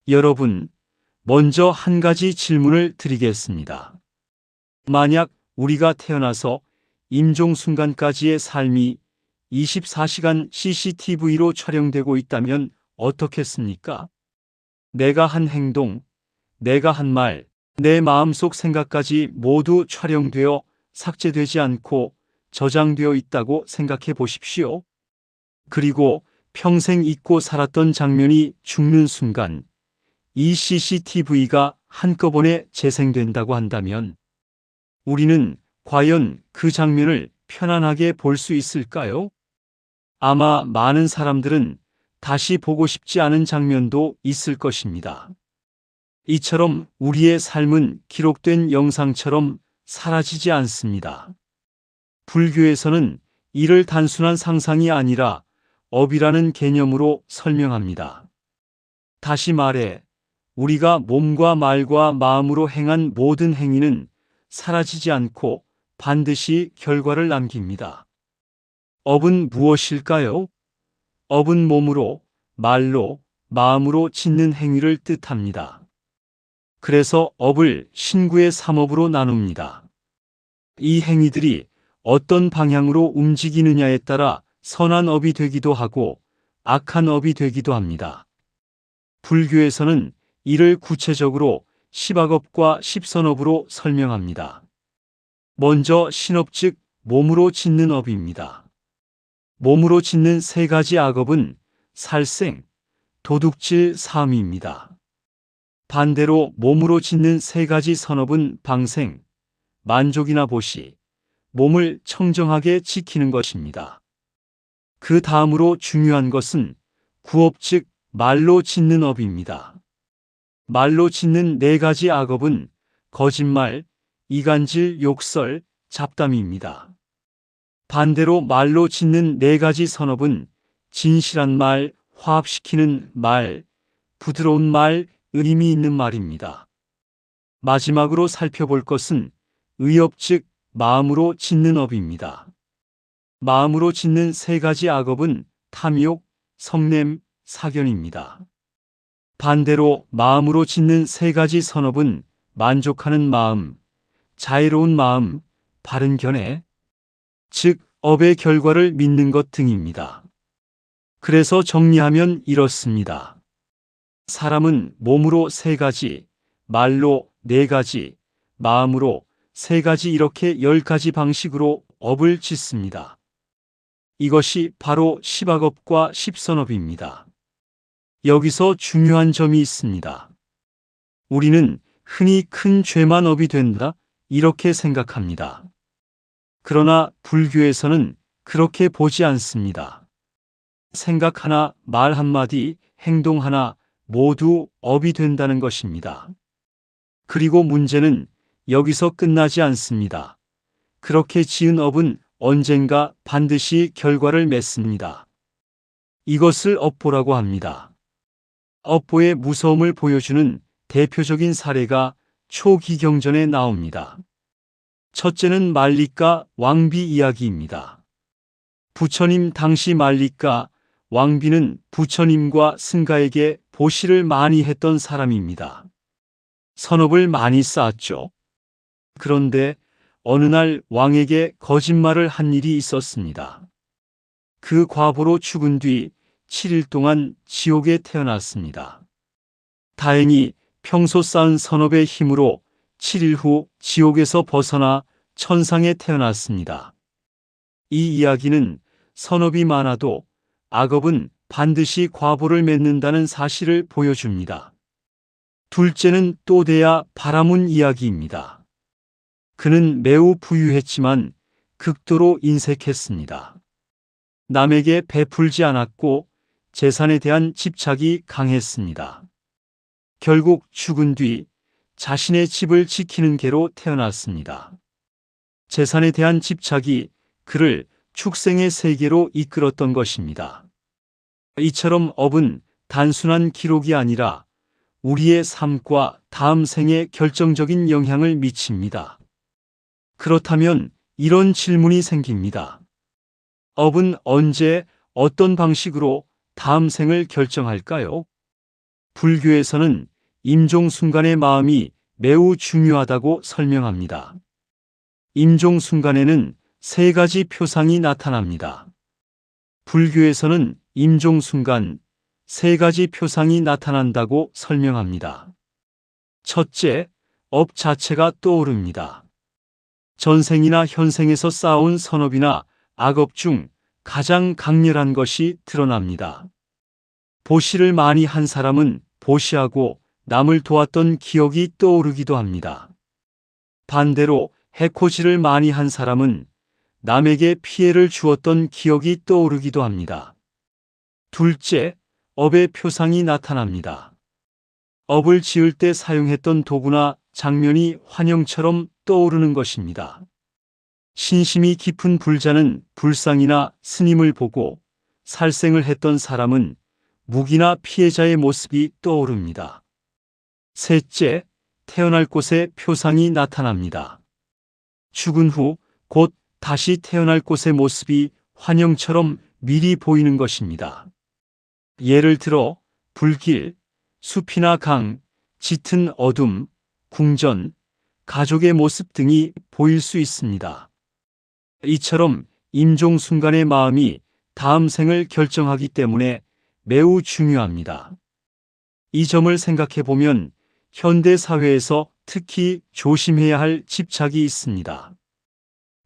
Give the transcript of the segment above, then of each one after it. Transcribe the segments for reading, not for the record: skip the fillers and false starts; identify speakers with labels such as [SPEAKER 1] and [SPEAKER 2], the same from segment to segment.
[SPEAKER 1] 여러분, 먼저 한 가지 질문을 드리겠습니다. 만약 우리가 태어나서 임종 순간까지의 삶이 24시간 CCTV로 촬영되고 있다면 어떻겠습니까? 내가 한 행동, 내가 한 말, 내 마음속 생각까지 모두 촬영되어 삭제되지 않고 저장되어 있다고 생각해 보십시오. 그리고 평생 잊고 살았던 장면이 죽는 순간 이 CCTV가 한꺼번에 재생된다고 한다면 우리는 과연 그 장면을 편안하게 볼 수 있을까요? 아마 많은 사람들은 다시 보고 싶지 않은 장면도 있을 것입니다. 이처럼 우리의 삶은 기록된 영상처럼 사라지지 않습니다. 불교에서는 이를 단순한 상상이 아니라 업이라는 개념으로 설명합니다. 다시 말해, 우리가 몸과 말과 마음으로 행한 모든 행위는 사라지지 않고 반드시 결과를 남깁니다. 업은 무엇일까요? 업은 몸으로, 말로, 마음으로 짓는 행위를 뜻합니다. 그래서 업을 신구의 3업으로 나눕니다. 이 행위들이 어떤 방향으로 움직이느냐에 따라 선한 업이 되기도 하고 악한 업이 되기도 합니다. 불교에서는 이를 구체적으로 시박업과 십선업으로 설명합니다. 먼저 신업 즉 몸으로 짓는 업입니다. 몸으로 짓는 세 가지 악업은 살생, 도둑질, 사음입니다. 반대로 몸으로 짓는 세 가지 선업은 방생, 만족이나 보시, 몸을 청정하게 지키는 것입니다. 그 다음으로 중요한 것은 구업 즉 말로 짓는 업입니다. 말로 짓는 네 가지 악업은 거짓말, 이간질, 욕설, 잡담입니다. 반대로 말로 짓는 네 가지 선업은 진실한 말, 화합시키는 말, 부드러운 말, 의미 있는 말입니다. 마지막으로 살펴볼 것은 의업 즉 마음으로 짓는 업입니다. 마음으로 짓는 세 가지 악업은 탐욕, 성냄, 사견입니다. 반대로 마음으로 짓는 세 가지 선업은 만족하는 마음, 자애로운 마음, 바른 견해, 즉 업의 결과를 믿는 것 등입니다. 그래서 정리하면 이렇습니다. 사람은 몸으로 세 가지, 말로 네 가지, 마음으로 세 가지 이렇게 10가지 방식으로 업을 짓습니다. 이것이 바로 시박업과 십선업입니다. 여기서 중요한 점이 있습니다. 우리는 흔히 큰 죄만 업이 된다 이렇게 생각합니다. 그러나 불교에서는 그렇게 보지 않습니다. 생각 하나, 말 한마디, 행동 하나 모두 업이 된다는 것입니다. 그리고 문제는 여기서 끝나지 않습니다. 그렇게 지은 업은 언젠가 반드시 결과를 맺습니다. 이것을 업보라고 합니다. 업보의 무서움을 보여주는 대표적인 사례가 초기경전에 나옵니다. 첫째는 만리가 왕비 이야기입니다. 부처님 당시 만리가 왕비는 부처님과 승가에게 보시를 많이 했던 사람입니다. 선업을 많이 쌓았죠. 그런데 어느 날 왕에게 거짓말을 한 일이 있었습니다. 그 과보로 죽은 뒤 7일 동안 지옥에 태어났습니다. 다행히 평소 쌓은 선업의 힘으로 7일 후 지옥에서 벗어나 천상에 태어났습니다. 이 이야기는 선업이 많아도 악업은 반드시 과보를 맺는다는 사실을 보여줍니다. 둘째는 또대야 바라문 이야기입니다. 그는 매우 부유했지만 극도로 인색했습니다. 남에게 베풀지 않았고 재산에 대한 집착이 강했습니다. 결국 죽은 뒤 자신의 집을 지키는 개로 태어났습니다. 재산에 대한 집착이 그를 축생의 세계로 이끌었던 것입니다. 이처럼 업은 단순한 기록이 아니라 우리의 삶과 다음 생에 결정적인 영향을 미칩니다. 그렇다면 이런 질문이 생깁니다. 업은 언제, 어떤 방식으로 다음 생을 결정할까요? 불교에서는 임종 순간의 마음이 매우 중요하다고 설명합니다. 임종 순간에는 세 가지 표상이 나타납니다. 불교에서는 임종 순간 세 가지 표상이 나타난다고 설명합니다. 첫째, 업 자체가 떠오릅니다. 전생이나 현생에서 쌓아온 선업이나 악업 중 가장 강렬한 것이 드러납니다. 보시를 많이 한 사람은 보시하고 남을 도왔던 기억이 떠오르기도 합니다. 반대로 해코지를 많이 한 사람은 남에게 피해를 주었던 기억이 떠오르기도 합니다. 둘째, 업의 표상이 나타납니다. 업을 지을 때 사용했던 도구나 장면이 환영처럼 떠오르는 것입니다. 신심이 깊은 불자는 불상이나 스님을 보고 살생을 했던 사람은 무기나 피해자의 모습이 떠오릅니다. 셋째, 태어날 곳에 표상이 나타납니다. 죽은 후 곧 다시 태어날 곳의 모습이 환영처럼 미리 보이는 것입니다. 예를 들어 불길, 숲이나 강, 짙은 어둠, 궁전, 가족의 모습 등이 보일 수 있습니다. 이처럼 임종 순간의 마음이 다음 생을 결정하기 때문에 매우 중요합니다. 이 점을 생각해 보면 현대 사회에서 특히 조심해야 할 집착이 있습니다.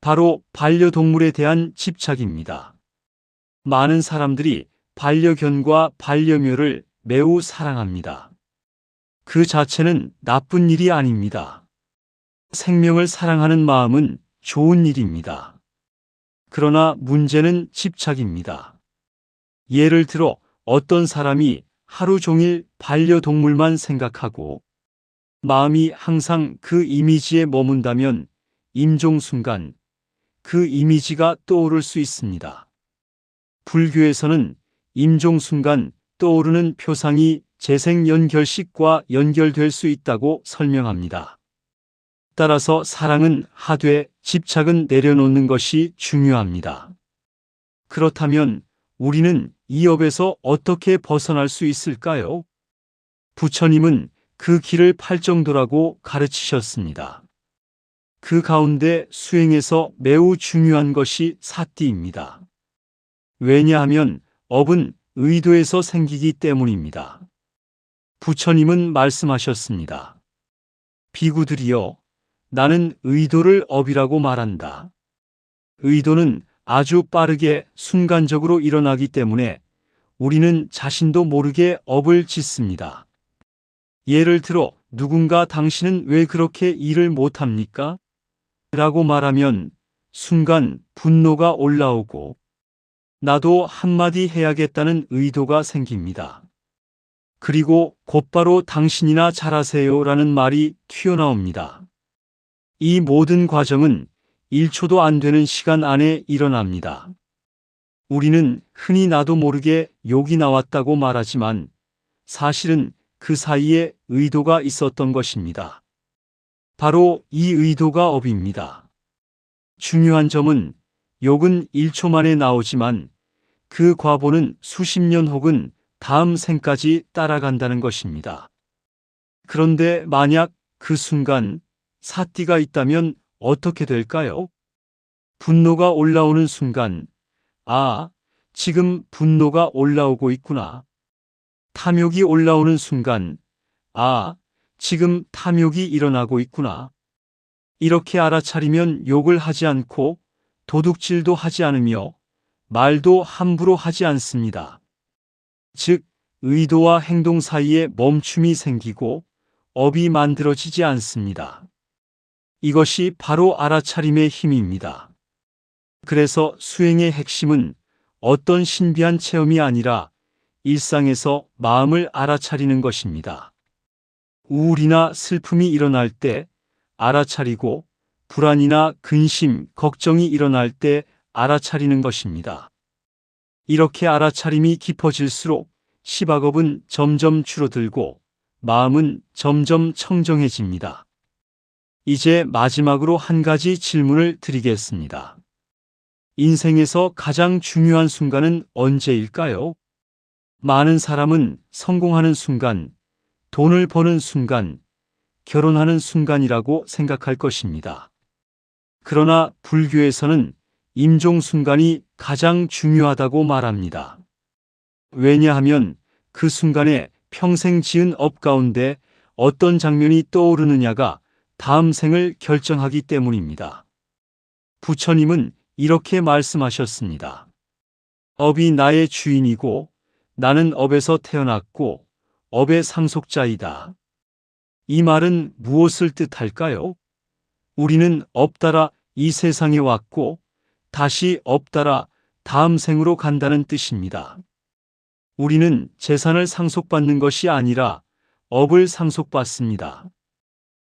[SPEAKER 1] 바로 반려동물에 대한 집착입니다. 많은 사람들이 반려견과 반려묘를 매우 사랑합니다. 그 자체는 나쁜 일이 아닙니다. 생명을 사랑하는 마음은 좋은 일입니다. 그러나 문제는 집착입니다. 예를 들어 어떤 사람이 하루 종일 반려동물만 생각하고 마음이 항상 그 이미지에 머문다면 임종 순간 그 이미지가 떠오를 수 있습니다. 불교에서는 임종 순간 떠오르는 표상이 재생연결식과 연결될 수 있다고 설명합니다. 따라서 사랑은 하되 집착은 내려놓는 것이 중요합니다. 그렇다면 우리는 이 업에서 어떻게 벗어날 수 있을까요? 부처님은 그 길을 팔정도라고 가르치셨습니다. 그 가운데 수행에서 매우 중요한 것이 사띠입니다. 왜냐하면 업은 의도에서 생기기 때문입니다. 부처님은 말씀하셨습니다. 비구들이여, 나는 의도를 업이라고 말한다. 의도는 아주 빠르게 순간적으로 일어나기 때문에 우리는 자신도 모르게 업을 짓습니다. 예를 들어 누군가 당신은 왜 그렇게 일을 못합니까? 라고 말하면 순간 분노가 올라오고 나도 한마디 해야겠다는 의도가 생깁니다. 그리고 곧바로 당신이나 잘하세요 라는 말이 튀어나옵니다. 이 모든 과정은 1초도 안 되는 시간 안에 일어납니다. 우리는 흔히 나도 모르게 욕이 나왔다고 말하지만 사실은 그 사이에 의도가 있었던 것입니다. 바로 이 의도가 업입니다. 중요한 점은 욕은 1초 만에 나오지만 그 과보는 수십 년 혹은 다음 생까지 따라간다는 것입니다. 그런데 만약 그 순간 사띠가 있다면 어떻게 될까요? 분노가 올라오는 순간, 아, 지금 분노가 올라오고 있구나. 탐욕이 올라오는 순간, 아, 지금 탐욕이 일어나고 있구나. 이렇게 알아차리면 욕을 하지 않고 도둑질도 하지 않으며 말도 함부로 하지 않습니다. 즉, 의도와 행동 사이에 멈춤이 생기고 업이 만들어지지 않습니다. 이것이 바로 알아차림의 힘입니다. 그래서 수행의 핵심은 어떤 신비한 체험이 아니라 일상에서 마음을 알아차리는 것입니다. 우울이나 슬픔이 일어날 때 알아차리고 불안이나 근심, 걱정이 일어날 때 알아차리는 것입니다. 이렇게 알아차림이 깊어질수록 시박업은 점점 줄어들고 마음은 점점 청정해집니다. 이제 마지막으로 한 가지 질문을 드리겠습니다. 인생에서 가장 중요한 순간은 언제일까요? 많은 사람은 성공하는 순간, 돈을 버는 순간, 결혼하는 순간이라고 생각할 것입니다. 그러나 불교에서는 임종 순간이 가장 중요하다고 말합니다. 왜냐하면 그 순간에 평생 지은 업 가운데 어떤 장면이 떠오르느냐가 다음 생을 결정하기 때문입니다. 부처님은 이렇게 말씀하셨습니다. 업이 나의 주인이고 나는 업에서 태어났고 업의 상속자이다. 이 말은 무엇을 뜻할까요? 우리는 업 따라 이 세상에 왔고 다시 업 따라 다음 생으로 간다는 뜻입니다. 우리는 재산을 상속받는 것이 아니라 업을 상속받습니다.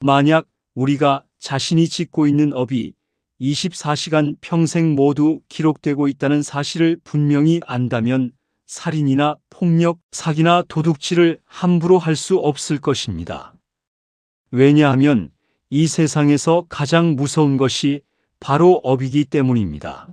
[SPEAKER 1] 만약 우리가 자신이 짓고 있는 업이 24시간 평생 모두 기록되고 있다는 사실을 분명히 안다면 살인이나 폭력, 사기나 도둑질을 함부로 할 수 없을 것입니다. 왜냐하면 이 세상에서 가장 무서운 것이 바로 업이기 때문입니다.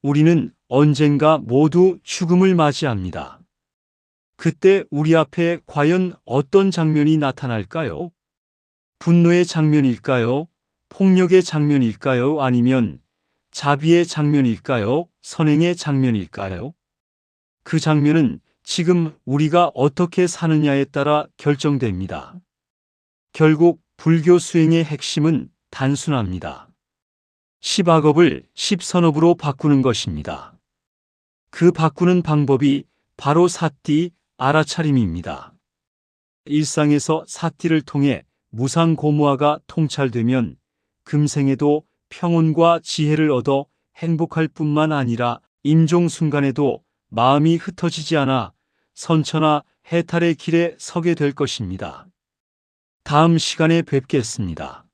[SPEAKER 1] 우리는 언젠가 모두 죽음을 맞이합니다. 그때 우리 앞에 과연 어떤 장면이 나타날까요? 분노의 장면일까요? 폭력의 장면일까요? 아니면 자비의 장면일까요? 선행의 장면일까요? 그 장면은 지금 우리가 어떻게 사느냐에 따라 결정됩니다. 결국 불교 수행의 핵심은 단순합니다. 십악업을 십선업으로 바꾸는 것입니다. 그 바꾸는 방법이 바로 사띠, 알아차림입니다. 일상에서 사띠를 통해 무상고무화가 통찰되면 금생에도 평온과 지혜를 얻어 행복할 뿐만 아니라 임종 순간에도 마음이 흩어지지 않아 선처나 해탈의 길에 서게 될 것입니다. 다음 시간에 뵙겠습니다.